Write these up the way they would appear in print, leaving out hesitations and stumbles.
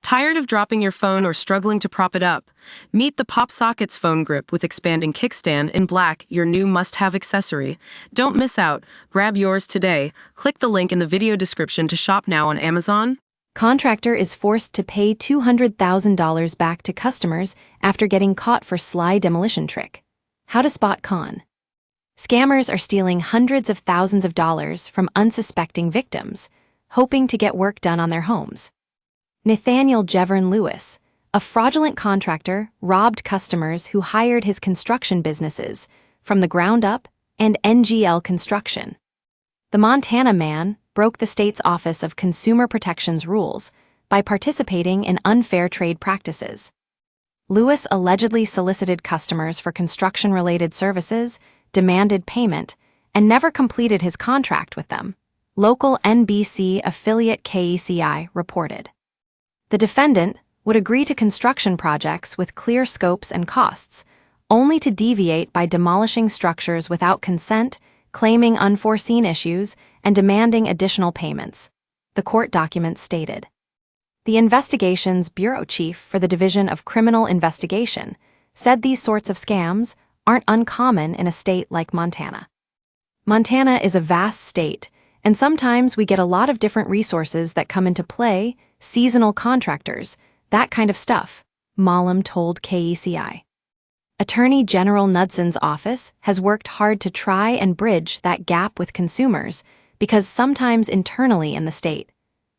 Tired of dropping your phone or struggling to prop it up? Meet the Pop Sockets phone grip with expanding kickstand in black, your new must-have accessory. Don't miss out. Grab yours today. Click the link in the video description to shop now on Amazon. Contractor is forced to pay $200,000 back to customers after getting caught for sly demolition trick. How to spot con. Scammers are stealing hundreds of thousands of dollars from unsuspecting victims, hoping to get work done on their homes. Nathaniel Jevern Lewis, a fraudulent contractor, robbed customers who hired his construction businesses from the ground up and NGL Construction. The Montana man broke the state's Office of Consumer Protection's rules by participating in unfair trade practices. Lewis allegedly solicited customers for construction-related services, demanded payment, and never completed his contract with them, local NBC affiliate KECI reported. The defendant would agree to construction projects with clear scopes and costs, only to deviate by demolishing structures without consent, claiming unforeseen issues, and demanding additional payments, the court documents stated. The investigation's bureau chief for the Division of Criminal Investigation said these sorts of scams aren't uncommon in a state like Montana. Montana is a vast state, and sometimes we get a lot of different resources that come into play, seasonal contractors, that kind of stuff, Malum told KECI. Attorney General Knudson's office has worked hard to try and bridge that gap with consumers because sometimes internally in the state,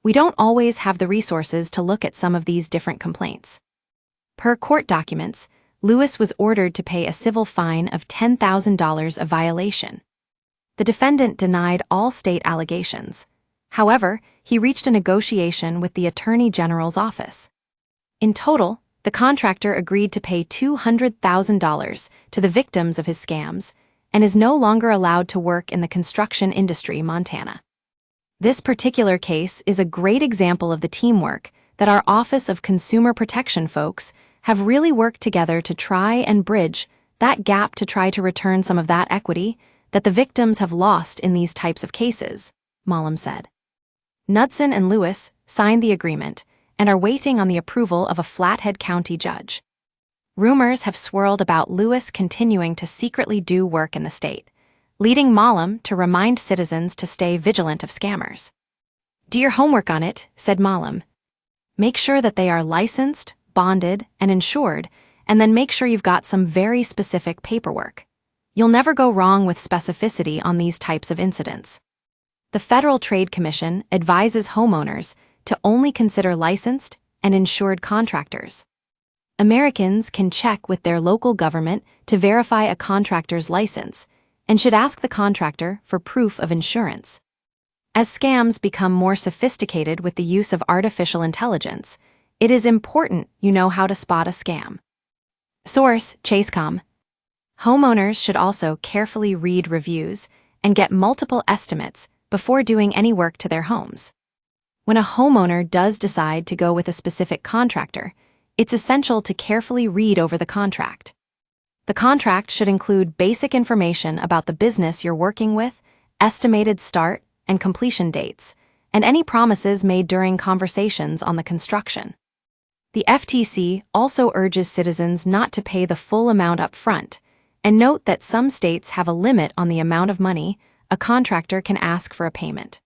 we don't always have the resources to look at some of these different complaints. Per court documents, Lewis was ordered to pay a civil fine of $10,000 a violation. The defendant denied all state allegations. However, he reached a negotiation with the Attorney General's office. In total, the contractor agreed to pay $200,000 to the victims of his scams and is no longer allowed to work in the construction industry, Montana. This particular case is a great example of the teamwork that our Office of Consumer Protection folks have really worked together to try and bridge that gap to try to return some of that equity that the victims have lost in these types of cases, Malum said. Knudson and Lewis signed the agreement and are waiting on the approval of a Flathead County judge. Rumors have swirled about Lewis continuing to secretly do work in the state, leading Malum to remind citizens to stay vigilant of scammers. Do your homework on it, said Malum. Make sure that they are licensed, bonded, and insured, and then make sure you've got some very specific paperwork. You'll never go wrong with specificity on these types of incidents. The Federal Trade Commission advises homeowners to only consider licensed and insured contractors. Americans can check with their local government to verify a contractor's license and should ask the contractor for proof of insurance. As scams become more sophisticated with the use of artificial intelligence, it is important you know how to spot a scam. Source: Chasecom. Homeowners should also carefully read reviews and get multiple estimates before doing any work to their homes. When a homeowner does decide to go with a specific contractor, it's essential to carefully read over the contract. The contract should include basic information about the business you're working with, estimated start and completion dates, and any promises made during conversations on the construction. The FTC also urges citizens not to pay the full amount up front, and note that some states have a limit on the amount of money a contractor can ask for a payment.